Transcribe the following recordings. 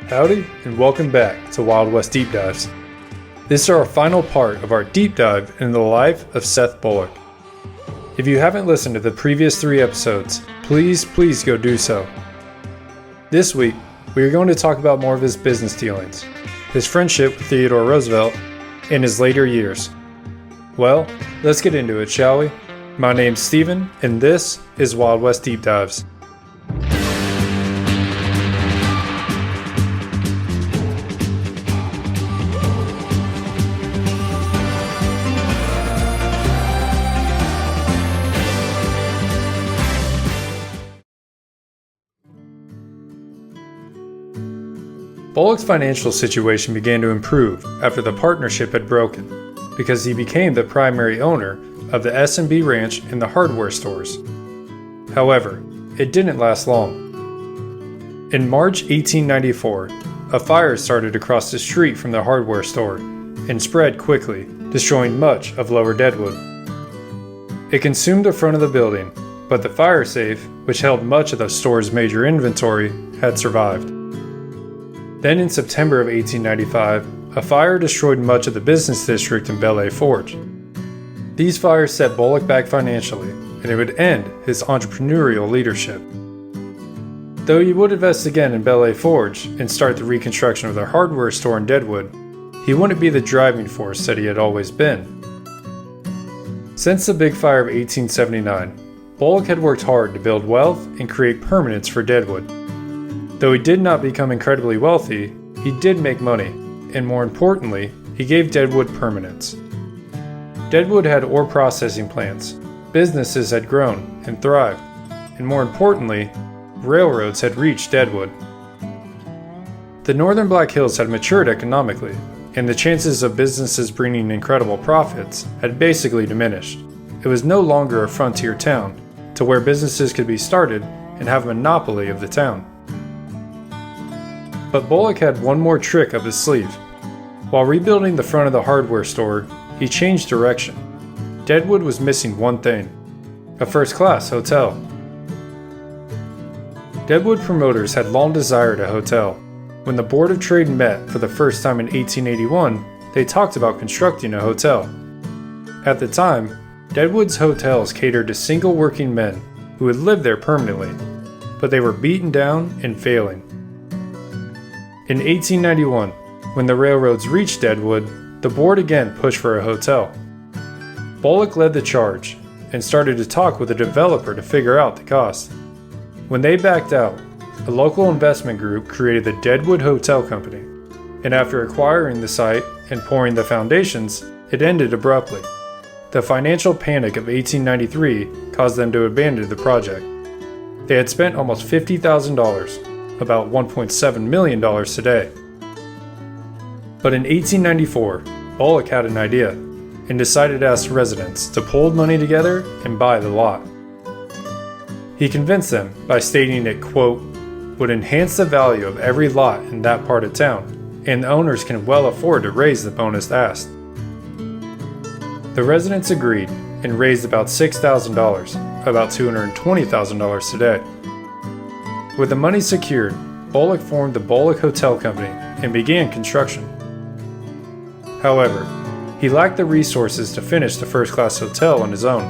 Howdy and welcome back to Wild West Deep Dives. This is our final part of our deep dive into the life of Seth Bullock. If you haven't listened to the previous 3 episodes, please go do so. This week, we are going to talk about more of his business dealings, his friendship with Theodore Roosevelt, and his later years. Well, let's get into it, shall we? My name's Steven, and this is Wild West Deep Dives. Bullock's financial situation began to improve after the partnership had broken, because he became the primary owner of the S&B ranch and the hardware stores. However, it didn't last long. In March 1894, a fire started across the street from the hardware store and spread quickly, destroying much of lower Deadwood. It consumed the front of the building, but the fire safe, which held much of the store's major inventory, had survived. Then in September of 1895, a fire destroyed much of the business district in Belay Forge. These fires set Bullock back financially, and it would end his entrepreneurial leadership. Though he would invest again in Belay Forge and start the reconstruction of their hardware store in Deadwood, he wouldn't be the driving force that he had always been. Since the big fire of 1879, Bullock had worked hard to build wealth and create permanence for Deadwood. Though he did not become incredibly wealthy, he did make money, and more importantly, he gave Deadwood permanence. Deadwood had ore processing plants, businesses had grown and thrived, and more importantly, railroads had reached Deadwood. The northern Black Hills had matured economically, and the chances of businesses bringing incredible profits had basically diminished. It was no longer a frontier town, to where businesses could be started and have a monopoly of the town. But Bullock had one more trick up his sleeve. While rebuilding the front of the hardware store, he changed direction. Deadwood was missing one thing: a first-class hotel. Deadwood promoters had long desired a hotel. When the Board of Trade met for the first time in 1881, they talked about constructing a hotel. At the time, Deadwood's hotels catered to single working men who would live there permanently, but they were beaten down and failing. In 1891, when the railroads reached Deadwood, the board again pushed for a hotel. Bullock led the charge and started to talk with a developer to figure out the cost. When they backed out, a local investment group created the Deadwood Hotel Company, and after acquiring the site and pouring the foundations, it ended abruptly. The financial panic of 1893 caused them to abandon the project. They had spent almost $50,000, about $1.7 million today. But in 1894, Bullock had an idea and decided to ask residents to pull money together and buy the lot. He convinced them by stating it, quote, would enhance the value of every lot in that part of town, and the owners can well afford to raise the bonus asked. The residents agreed and raised about $6,000, about $220,000 today. With the money secured, Bullock formed the Bullock Hotel Company and began construction. However, he lacked the resources to finish the first-class hotel on his own.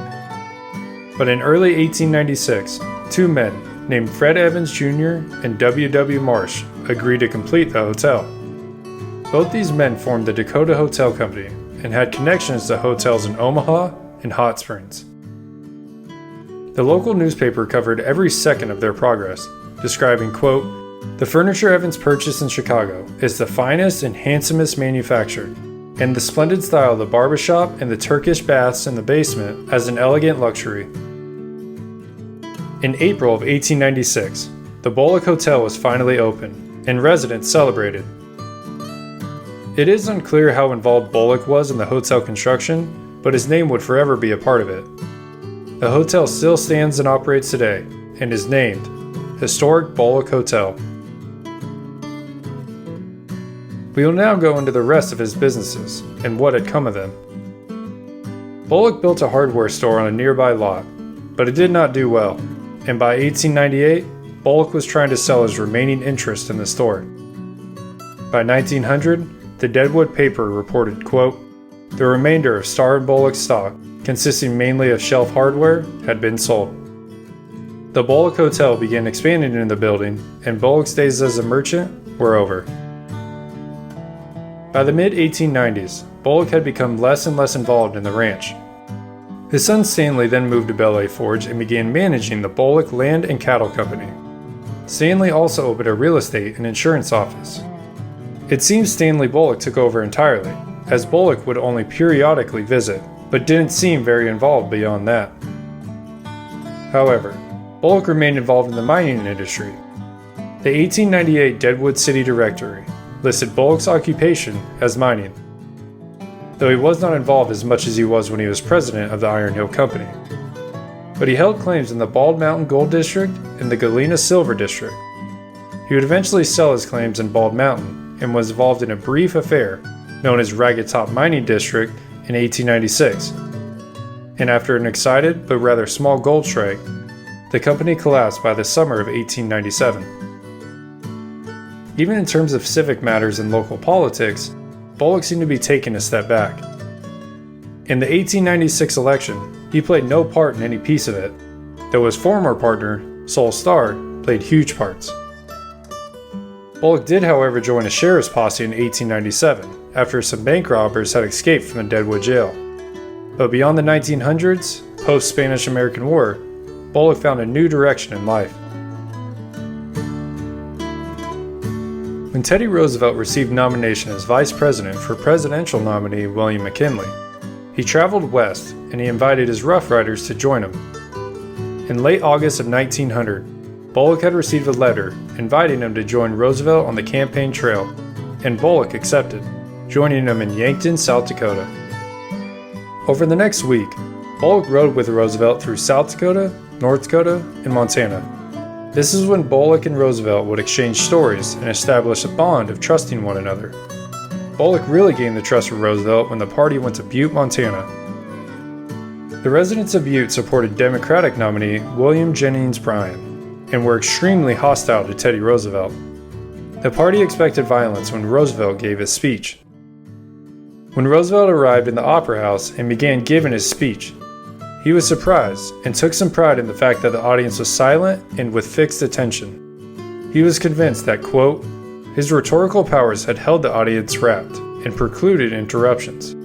But in early 1896, 2 men named Fred Evans Jr. and W. Marsh agreed to complete the hotel. Both these men formed the Dakota Hotel Company and had connections to hotels in Omaha and Hot Springs. The local newspaper covered every second of their progress, describing, quote, the furniture Evans purchased in Chicago is the finest and handsomest manufactured, and the splendid style of the barbershop and the Turkish baths in the basement as an elegant luxury. In April of 1896, the Bullock Hotel was finally open, and residents celebrated. It is unclear how involved Bullock was in the hotel construction, but his name would forever be a part of it. The hotel still stands and operates today, and is named Historic Bullock Hotel. We will now go into the rest of his businesses and what had come of them. Bullock built a hardware store on a nearby lot, but it did not do well, and by 1898, Bullock was trying to sell his remaining interest in the store. By 1900, the Deadwood paper reported, quote, "The remainder of Starr and Bullock stock, consisting mainly of shelf hardware, had been sold." The Bullock Hotel began expanding in the building, and Bullock's days as a merchant were over. By the mid-1890s, Bullock had become less and less involved in the ranch. His son Stanley then moved to Belay Forge and began managing the Bullock Land and Cattle Company. Stanley also opened a real estate and insurance office. It seems Stanley Bullock took over entirely, as Bullock would only periodically visit, but didn't seem very involved beyond that. However, Bullock remained involved in the mining industry. The 1898 Deadwood City Directory listed Bullock's occupation as mining, though he was not involved as much as he was when he was president of the Iron Hill Company. But he held claims in the Bald Mountain Gold District and the Galena Silver District. He would eventually sell his claims in Bald Mountain and was involved in a brief affair known as Ragged Top Mining District in 1896. And after an excited but rather small gold strike, the company collapsed by the summer of 1897. Even in terms of civic matters and local politics, Bullock seemed to be taking a step back. In the 1896 election, he played no part in any piece of it, though his former partner, Sol Starr, played huge parts. Bullock did, however, join a sheriff's posse in 1897 after some bank robbers had escaped from the Deadwood jail. But beyond the 1900s, post-Spanish-American War, Bullock found a new direction in life. When Teddy Roosevelt received nomination as vice president for presidential nominee William McKinley, he traveled west and he invited his Rough Riders to join him. In late August of 1900, Bullock had received a letter inviting him to join Roosevelt on the campaign trail, and Bullock accepted, joining him in Yankton, South Dakota. Over the next week, Bullock rode with Roosevelt through South Dakota, North Dakota, and Montana. This is when Bullock and Roosevelt would exchange stories and establish a bond of trusting one another. Bullock really gained the trust of Roosevelt when the party went to Butte, Montana. The residents of Butte supported Democratic nominee William Jennings Bryan and were extremely hostile to Teddy Roosevelt. The party expected violence when Roosevelt gave his speech. When Roosevelt arrived in the Opera House and began giving his speech, he was surprised and took some pride in the fact that the audience was silent and with fixed attention. He was convinced that, quote, his rhetorical powers had held the audience rapt and precluded interruptions.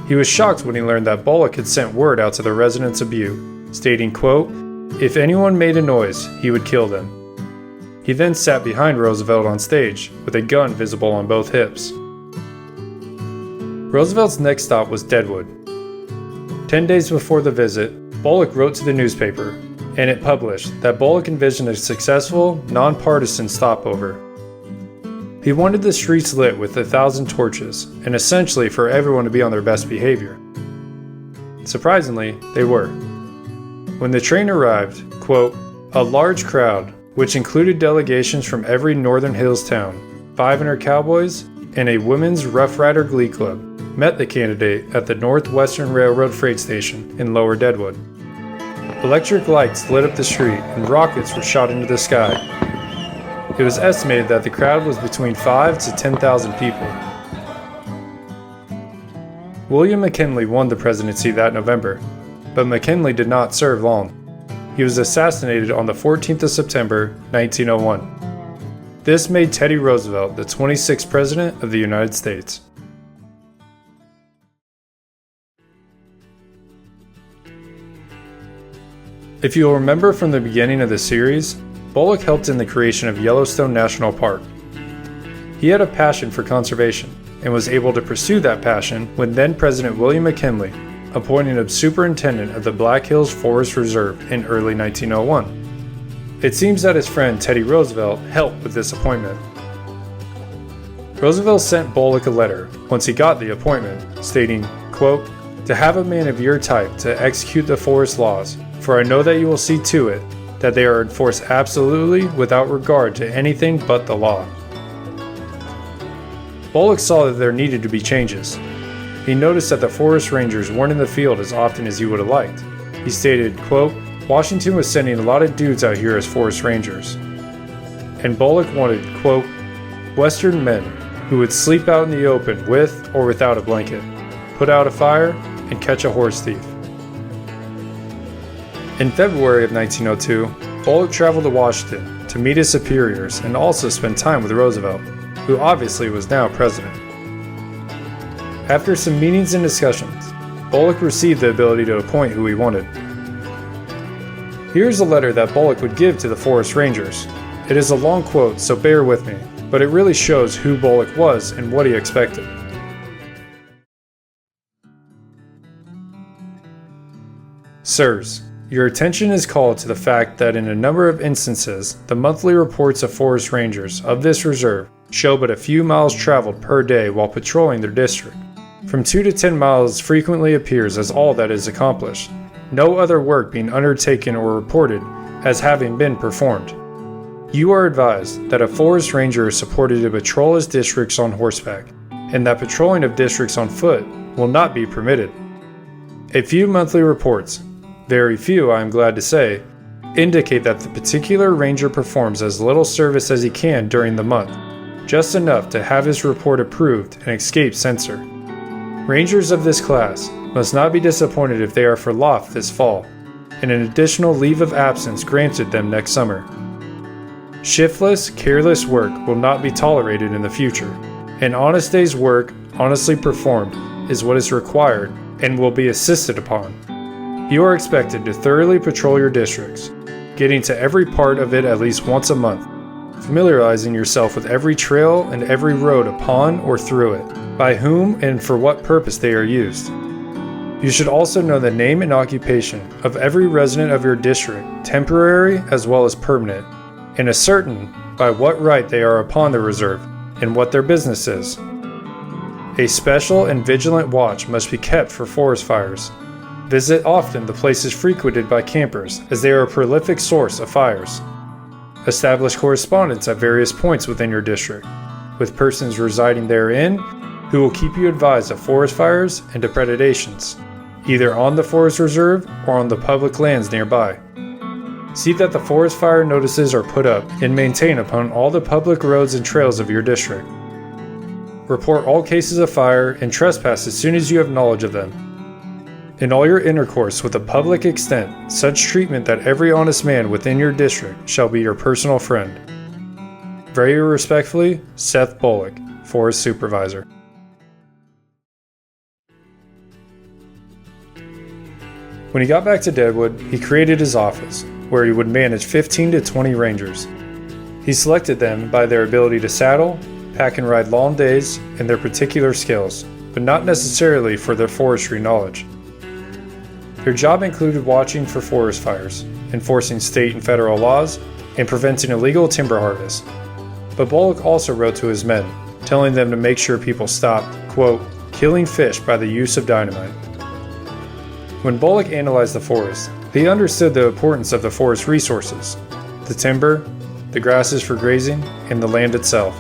He was shocked when he learned that Bullock had sent word out to the residents of Butte, stating, quote, if anyone made a noise, he would kill them. He then sat behind Roosevelt on stage with a gun visible on both hips. Roosevelt's next stop was Deadwood. 10 days before the visit, Bullock wrote to the newspaper, and it published that Bullock envisioned a successful, nonpartisan stopover. He wanted the streets lit with 1,000 torches, and essentially for everyone to be on their best behavior. Surprisingly, they were. When the train arrived, quote, a large crowd, which included delegations from every Northern Hills town, 500 cowboys, and a women's Rough Rider Glee Club, met the candidate at the Northwestern Railroad freight station in Lower Deadwood. Electric lights lit up the street and rockets were shot into the sky. It was estimated that the crowd was between 5,000 to 10,000 people. William McKinley won the presidency that November, but McKinley did not serve long. He was assassinated on the 14th of September, 1901. This made Teddy Roosevelt the 26th President of the United States. If you'll remember from the beginning of the series, Bullock helped in the creation of Yellowstone National Park. He had a passion for conservation and was able to pursue that passion when then-President William McKinley appointed him superintendent of the Black Hills Forest Reserve in early 1901. It seems that his friend Teddy Roosevelt helped with this appointment. Roosevelt sent Bullock a letter once he got the appointment, stating, quote, to have a man of your type to execute the forest laws, for I know that you will see to it that they are enforced absolutely without regard to anything but the law. Bullock saw that there needed to be changes. He noticed that the forest rangers weren't in the field as often as he would have liked. He stated, quote, Washington was sending a lot of dudes out here as forest rangers. And Bullock wanted, quote, Western men who would sleep out in the open with or without a blanket, put out a fire, and catch a horse thief. In February of 1902, Bullock traveled to Washington to meet his superiors and also spend time with Roosevelt, who obviously was now president. After some meetings and discussions, Bullock received the ability to appoint who he wanted. Here's a letter that Bullock would give to the Forest Rangers. It is a long quote, so bear with me, but it really shows who Bullock was and what he expected. Sirs, your attention is called to the fact that in a number of instances, the monthly reports of forest rangers of this reserve show but a few miles traveled per day while patrolling their district. From 2 to 10 miles frequently appears as all that is accomplished, no other work being undertaken or reported as having been performed. You are advised that a forest ranger is supported to patrol his districts on horseback, and that patrolling of districts on foot will not be permitted. A few monthly reports, very few I am glad to say, indicate that the particular ranger performs as little service as he can during the month, just enough to have his report approved and escape censure. Rangers of this class must not be disappointed if they are for loft this fall, and an additional leave of absence granted them next summer. Shiftless, careless work will not be tolerated in the future. An honest day's work, honestly performed, is what is required and will be insisted upon. You are expected to thoroughly patrol your districts, getting to every part of it at least once a month, familiarizing yourself with every trail and every road upon or through it, by whom and for what purpose they are used. You should also know the name and occupation of every resident of your district, temporary as well as permanent, and ascertain by what right they are upon the reserve and what their business is. A special and vigilant watch must be kept for forest fires. Visit often the places frequented by campers, as they are a prolific source of fires. Establish correspondence at various points within your district, with persons residing therein who will keep you advised of forest fires and depredations, either on the forest reserve or on the public lands nearby. See that the forest fire notices are put up and maintained upon all the public roads and trails of your district. Report all cases of fire and trespass as soon as you have knowledge of them. In all your intercourse with the public extent such treatment that every honest man within your district shall be your personal friend. Very respectfully, Seth Bullock, Forest Supervisor. When he got back to Deadwood, he created his office, where he would manage 15 to 20 rangers. He selected them by their ability to saddle, pack and ride long days, and their particular skills, but not necessarily for their forestry knowledge. Their job included watching for forest fires, enforcing state and federal laws, and preventing illegal timber harvest. But Bullock also wrote to his men, telling them to make sure people stopped, quote, killing fish by the use of dynamite. When Bullock analyzed the forest, he understood the importance of the forest resources, the timber, the grasses for grazing, and the land itself.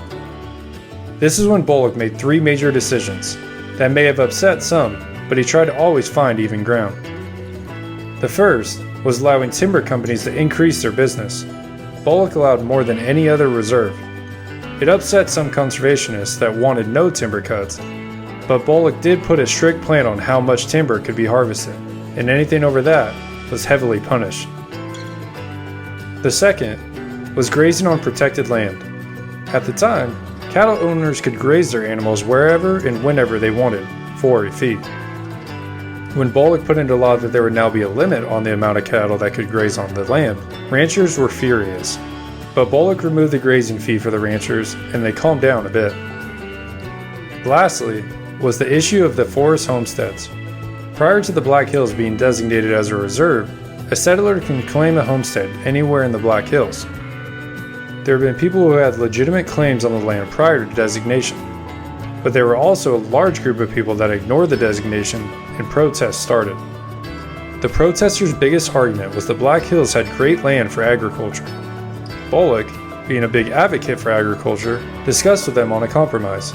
This is when Bullock made 3 major decisions that may have upset some, but he tried to always find even ground. The first was allowing timber companies to increase their business. Bullock allowed more than any other reserve. It upset some conservationists that wanted no timber cuts, but Bullock did put a strict plan on how much timber could be harvested, and anything over that was heavily punished. The second was grazing on protected land. At the time, cattle owners could graze their animals wherever and whenever they wanted, for a fee. When Bullock put into law that there would now be a limit on the amount of cattle that could graze on the land, ranchers were furious. But Bullock removed the grazing fee for the ranchers, and they calmed down a bit. Lastly, was the issue of the forest homesteads. Prior to the Black Hills being designated as a reserve, a settler can claim a homestead anywhere in the Black Hills. There have been people who had legitimate claims on the land prior to designation, but there were also a large group of people that ignored the designation, and protests started. The protesters' biggest argument was the Black Hills had great land for agriculture. Bullock, being a big advocate for agriculture, discussed with them on a compromise.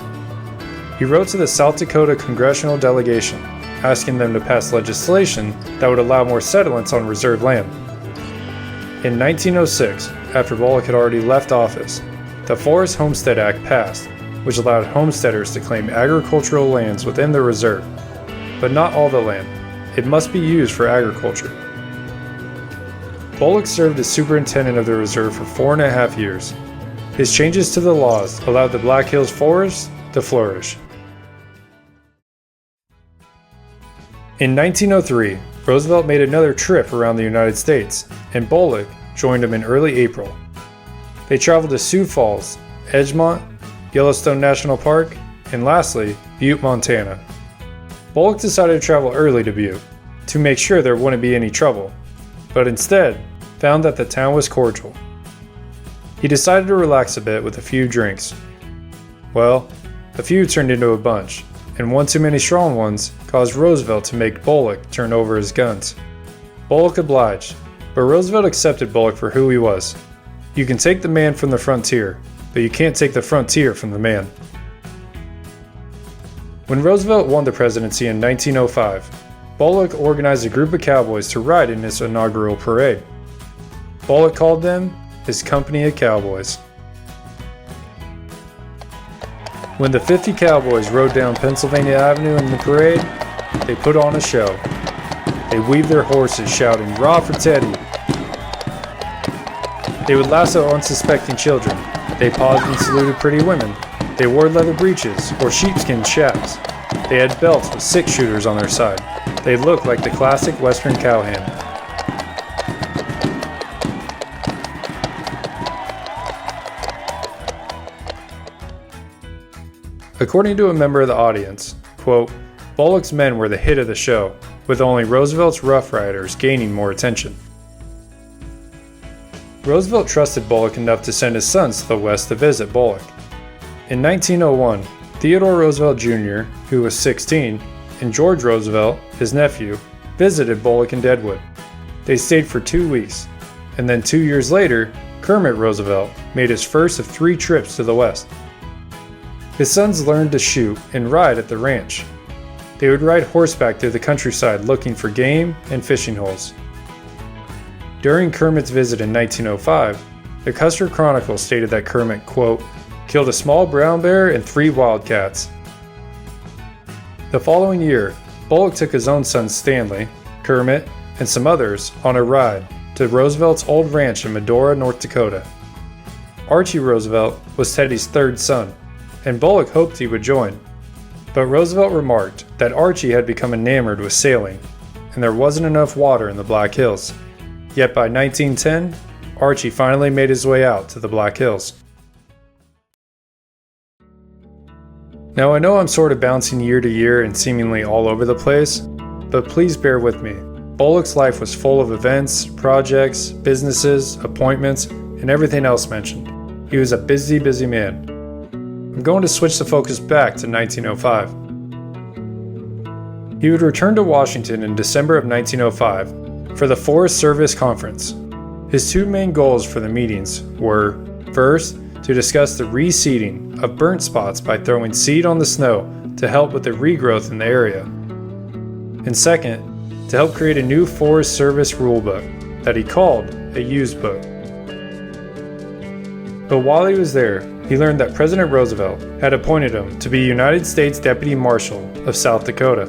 He wrote to the South Dakota congressional delegation, asking them to pass legislation that would allow more settlements on reserve land. In 1906, after Bullock had already left office, the Forest Homestead Act passed, which allowed homesteaders to claim agricultural lands within the reserve, but not all the land. It must be used for agriculture. Bullock served as superintendent of the reserve for 4.5 years. His changes to the laws allowed the Black Hills Forest to flourish. In 1903, Roosevelt made another trip around the United States, and Bullock joined him in early April. They traveled to Sioux Falls, Edgemont, Yellowstone National Park, and lastly, Butte, Montana. Bullock decided to travel early to Butte to make sure there wouldn't be any trouble, but instead found that the town was cordial. He decided to relax a bit with a few drinks. Well, a few turned into a bunch, and one too many strong ones caused Roosevelt to make Bullock turn over his guns. Bullock obliged, but Roosevelt accepted Bullock for who he was. You can take the man from the frontier, but you can't take the frontier from the man. When Roosevelt won the presidency in 1905, Bullock organized a group of cowboys to ride in his inaugural parade. Bullock called them his company of cowboys. When the 50 cowboys rode down Pennsylvania Avenue in the parade, they put on a show. They weaved their horses shouting, "Rah for Teddy!" They would lasso unsuspecting children. They paused and saluted pretty women. They wore leather breeches or sheepskin chaps. They had belts with 6-shooters on their side. They looked like the classic Western cowhand. According to a member of the audience, quote, Bullock's men were the hit of the show, with only Roosevelt's Rough Riders gaining more attention. Roosevelt trusted Bullock enough to send his sons to the West to visit Bullock. In 1901, Theodore Roosevelt Jr., who was 16, and George Roosevelt, his nephew, visited Bullock in Deadwood. They stayed for 2 weeks, and then 2 years later, Kermit Roosevelt made his first of 3 trips to the West. His sons learned to shoot and ride at the ranch. They would ride horseback through the countryside looking for game and fishing holes. During Kermit's visit in 1905, the Custer Chronicle stated that Kermit, quote, killed a small brown bear and 3 wildcats. The following year, Bullock took his own son Stanley, Kermit, and some others on a ride to Roosevelt's old ranch in Medora, North Dakota. Archie Roosevelt was Teddy's 3rd son, and Bullock hoped he would join. But Roosevelt remarked that Archie had become enamored with sailing, and there wasn't enough water in the Black Hills. Yet by 1910, Archie finally made his way out to the Black Hills. Now I know I'm sort of bouncing year to year and seemingly all over the place, but please bear with me. Bullock's life was full of events, projects, businesses, appointments, and everything else mentioned. He was a busy, busy man. I'm going to switch the focus back to 1905. He would return to Washington in December of 1905 for the Forest Service Conference. His 2 main goals for the meetings were, first, to discuss the reseeding of burnt spots by throwing seed on the snow to help with the regrowth in the area, and second, to help create a new Forest Service rulebook that he called a used book. But while he was there, he learned that President Roosevelt had appointed him to be United States Deputy Marshal of South Dakota.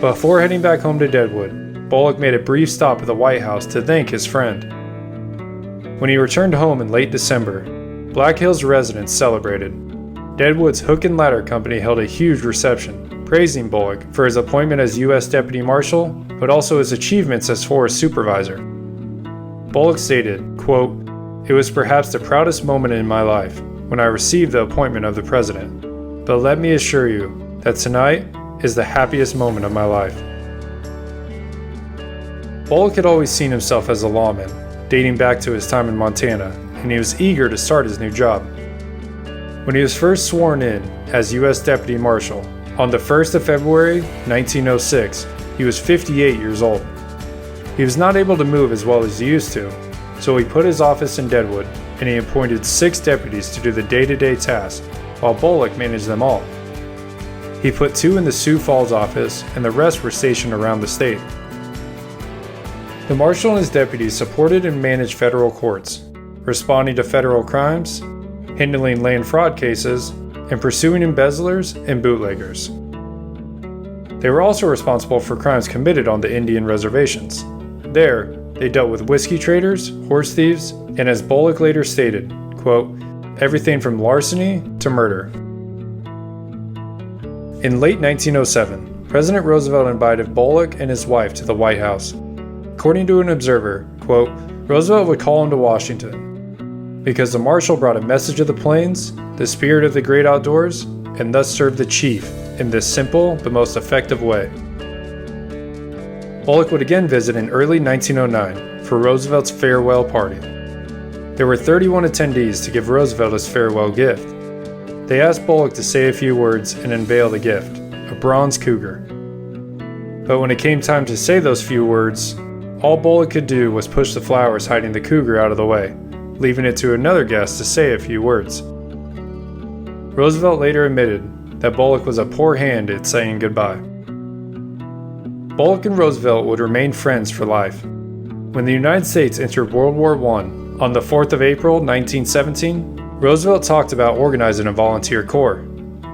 Before heading back home to Deadwood, Bullock made a brief stop at the White House to thank his friend. When he returned home in late December, Black Hills residents celebrated. Deadwood's Hook and Ladder Company held a huge reception, praising Bullock for his appointment as U.S. Deputy Marshal, but also his achievements as Forest Supervisor. Bullock stated, quote, "It was perhaps the proudest moment in my life when I received the appointment of the President, but let me assure you that tonight is the happiest moment of my life." Bullock had always seen himself as a lawman, dating back to his time in Montana, and he was eager to start his new job. When he was first sworn in as U.S. Deputy Marshal on the 1st of February, 1906, he was 58 years old. He was not able to move as well as he used to, so he put his office in Deadwood, and he appointed 6 deputies to do the day-to-day tasks, while Bullock managed them all. He put 2 in the Sioux Falls office, and the rest were stationed around the state. The marshal and his deputies supported and managed federal courts. responding to federal crimes, handling land fraud cases, and pursuing embezzlers and bootleggers. They were also responsible for crimes committed on the Indian reservations. There, they dealt with whiskey traders, horse thieves, and as Bullock later stated, quote, everything from larceny to murder. In late 1907, President Roosevelt invited Bullock and his wife to the White House. According to an observer, quote, Roosevelt would call him to Washington because the marshal brought a message of the plains, the spirit of the great outdoors, and thus served the chief in this simple but most effective way. Bullock would again visit in early 1909 for Roosevelt's farewell party. There were 31 attendees to give Roosevelt his farewell gift. They asked Bullock to say a few words and unveil the gift, a bronze cougar. But when it came time to say those few words, all Bullock could do was push the flowers hiding the cougar out of the way, leaving it to another guest to say a few words. Roosevelt later admitted that Bullock was a poor hand at saying goodbye. Bullock and Roosevelt would remain friends for life. When the United States entered World War I on the 4th of April, 1917, Roosevelt talked about organizing a volunteer corps,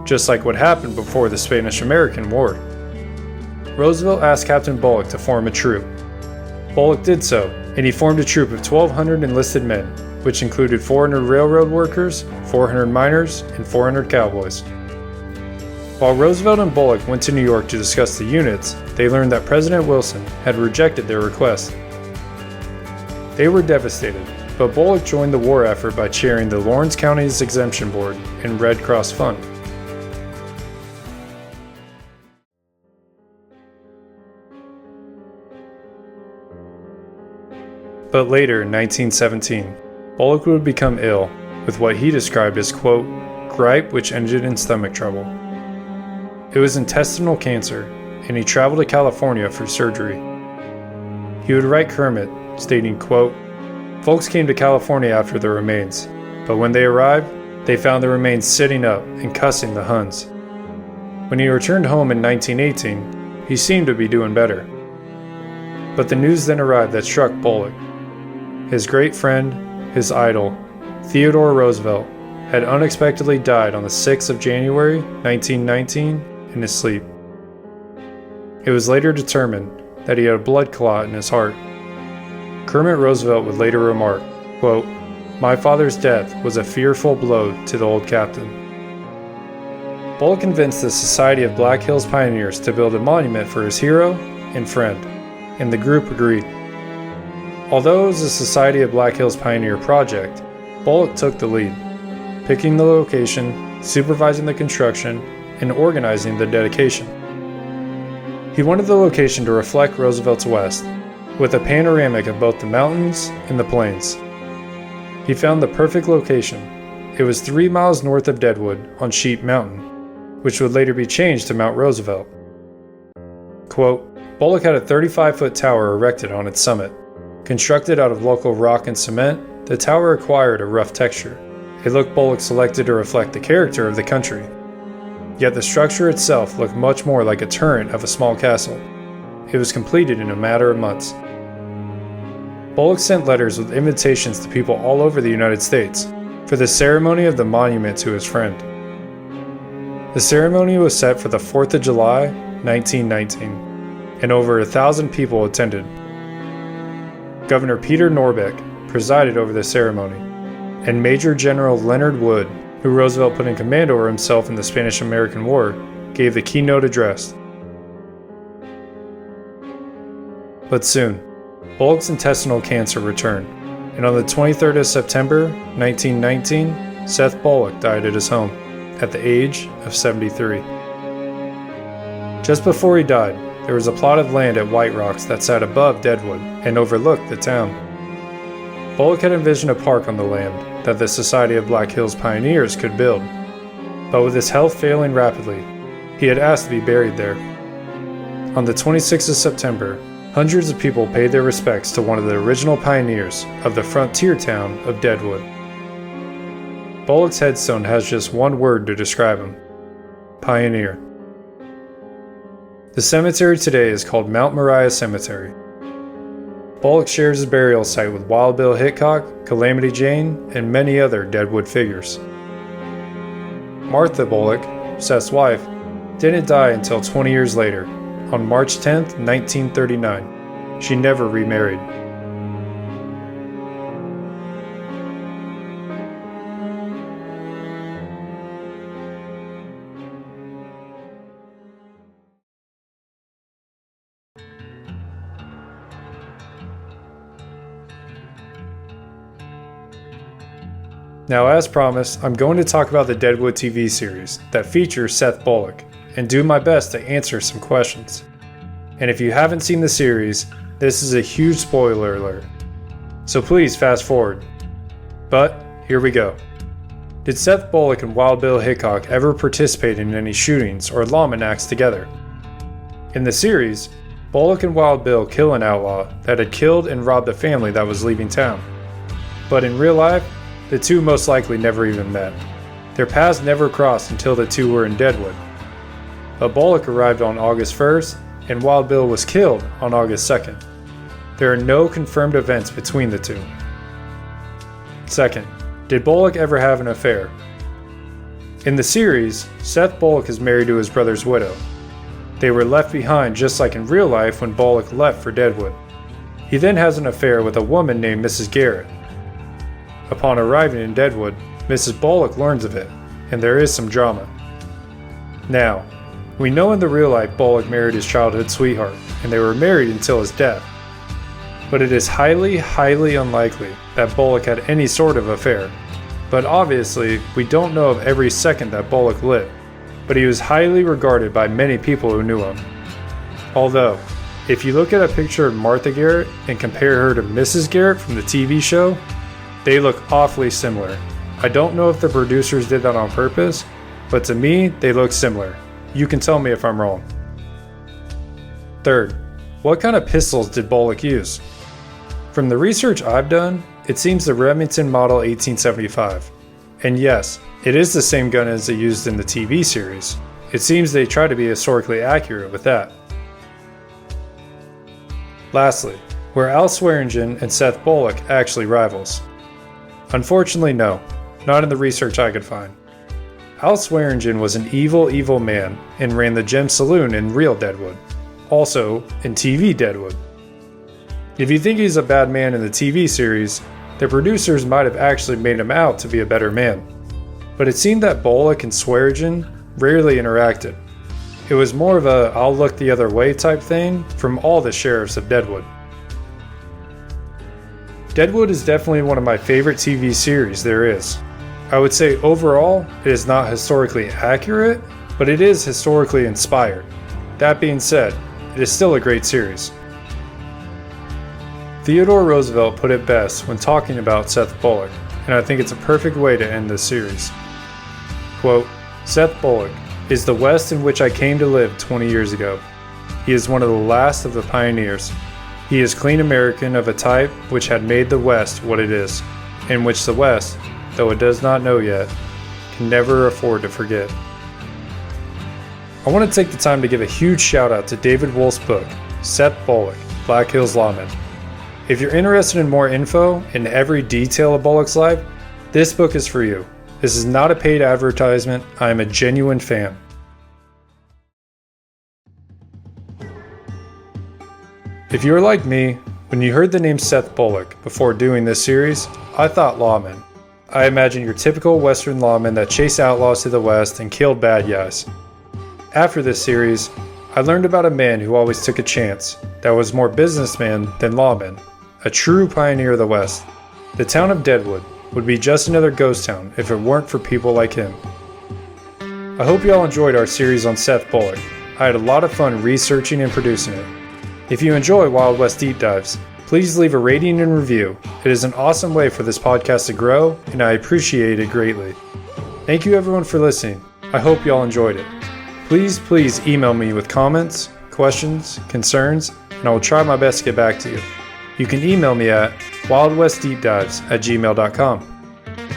just like what happened before the Spanish-American War. Roosevelt asked Captain Bullock to form a troop. Bullock did so, and he formed a troop of 1,200 enlisted men, which included 400 railroad workers, 400 miners, and 400 cowboys. While Roosevelt and Bullock went to New York to discuss the units, they learned that President Wilson had rejected their request. They were devastated, but Bullock joined the war effort by chairing the Lawrence County's Exemption Board and Red Cross Fund. But later, in 1917, Bullock would become ill with what he described as, quote, gripe which ended in stomach trouble. It was intestinal cancer, and he traveled to California for surgery. He would write Kermit, stating, quote, folks came to California after the remains, but when they arrived, they found the remains sitting up and cussing the Huns. When he returned home in 1918, he seemed to be doing better. But the news then arrived that struck Bullock. His great friend, his idol, Theodore Roosevelt, had unexpectedly died on the 6th of January, 1919, in his sleep. It was later determined that he had a blood clot in his heart. Kermit Roosevelt would later remark, quote, my father's death was a fearful blow to the old captain. Bullock convinced the Society of Black Hills Pioneers to build a monument for his hero and friend, and the group agreed. Although it was a Society of Black Hills Pioneer project, Bullock took the lead, picking the location, supervising the construction, and organizing the dedication. He wanted the location to reflect Roosevelt's West, with a panoramic of both the mountains and the plains. He found the perfect location. It was 3 miles north of Deadwood on Sheep Mountain, which would later be changed to Mount Roosevelt. Quote, Bullock had a 35-foot tower erected on its summit. Constructed out of local rock and cement, the tower acquired a rough texture, a look Bullock selected to reflect the character of the country. Yet the structure itself looked much more like a turret of a small castle. It was completed in a matter of months. Bullock sent letters with invitations to people all over the United States for the ceremony of the monument to his friend. The ceremony was set for the 4th of July, 1919, and over 1,000 people attended. Governor Peter Norbeck presided over the ceremony, and Major General Leonard Wood, who Roosevelt put in command over himself in the Spanish-American War, gave the keynote address. But soon, Bullock's intestinal cancer returned, and on the 23rd of September, 1919, Seth Bullock died at his home, at the age of 73. Just before he died, there was a plot of land at White Rocks that sat above Deadwood and overlooked the town. Bullock had envisioned a park on the land that the Society of Black Hills Pioneers could build, but with his health failing rapidly, he had asked to be buried there. On the 26th of September, hundreds of people paid their respects to one of the original pioneers of the frontier town of Deadwood. Bullock's headstone has just one word to describe him: pioneer. The cemetery today is called Mount Moriah Cemetery. Bullock shares his burial site with Wild Bill Hickok, Calamity Jane, and many other Deadwood figures. Martha Bullock, Seth's wife, didn't die until 20 years later, on March 10, 1939. She never remarried. Now, as promised, I'm going to talk about the Deadwood TV series that features Seth Bullock and do my best to answer some questions. And if you haven't seen the series, this is a huge spoiler alert. So please fast forward. But here we go. Did Seth Bullock and Wild Bill Hickok ever participate in any shootings or lawman acts together? In the series, Bullock and Wild Bill kill an outlaw that had killed and robbed a family that was leaving town. But in real life, the two most likely never even met. Their paths never crossed until the two were in Deadwood. But Bullock arrived on August 1st, and Wild Bill was killed on August 2nd. There are no confirmed events between the two. Second, did Bullock ever have an affair? In the series, Seth Bullock is married to his brother's widow. They were left behind just like in real life when Bullock left for Deadwood. He then has an affair with a woman named Mrs. Garrett. Upon arriving in Deadwood, Mrs. Bullock learns of it, and there is some drama. Now, we know in the real life Bullock married his childhood sweetheart, and they were married until his death. But it is highly unlikely that Bullock had any sort of affair. But obviously, we don't know of every second that Bullock lived, but he was highly regarded by many people who knew him. Although, if you look at a picture of Martha Garrett and compare her to Mrs. Garrett from the TV show, they look awfully similar. I don't know if the producers did that on purpose, but to me, they look similar. You can tell me if I'm wrong. Third, what kind of pistols did Bullock use? From the research I've done, it seems the Remington Model 1875. And yes, it is the same gun as they used in the TV series. It seems they try to be historically accurate with that. Lastly, were Al Swearingen and Seth Bullock actually rivals? Unfortunately, no. Not in the research I could find. Al Swearingen was an evil man and ran the Gem Saloon in real Deadwood. Also, in TV Deadwood. If you think he's a bad man in the TV series, the producers might have actually made him out to be a better man. But it seemed that Bullock and Swearingen rarely interacted. It was more of a I'll look the other way type thing from all the sheriffs of Deadwood. Deadwood is definitely one of my favorite TV series there is. I would say overall, it is not historically accurate, but it is historically inspired. That being said, it is still a great series. Theodore Roosevelt put it best when talking about Seth Bullock, and I think it's a perfect way to end this series. Quote, Seth Bullock is the West in which I came to live 20 years ago. He is one of the last of the pioneers. He is clean American of a type which had made the West what it is, and which the West, though it does not know yet, can never afford to forget. I want to take the time to give a huge shout out to David Wolf's book, Seth Bullock, Black Hills Lawman. If you're interested in more info in every detail of Bullock's life, this book is for you. This is not a paid advertisement. I am a genuine fan. If you're like me, when you heard the name Seth Bullock before doing this series, I thought lawman. I imagine your typical Western lawman that chased outlaws to the West and killed bad guys. After this series, I learned about a man who always took a chance, that was more businessman than lawman, a true pioneer of the West. The town of Deadwood would be just another ghost town if it weren't for people like him. I hope you all enjoyed our series on Seth Bullock. I had a lot of fun researching and producing it. If you enjoy Wild West Deep Dives, please leave a rating and review. It is an awesome way for this podcast to grow, and I appreciate it greatly. Thank you everyone for listening. I hope you all enjoyed it. Please email me with comments, questions, concerns, and I will try my best to get back to you. You can email me at wildwestdeepdives@gmail.com.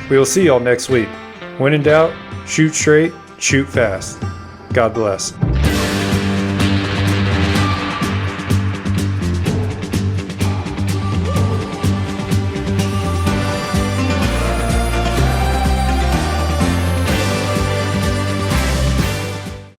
We will see y'all next week. When in doubt, shoot straight, shoot fast. God bless.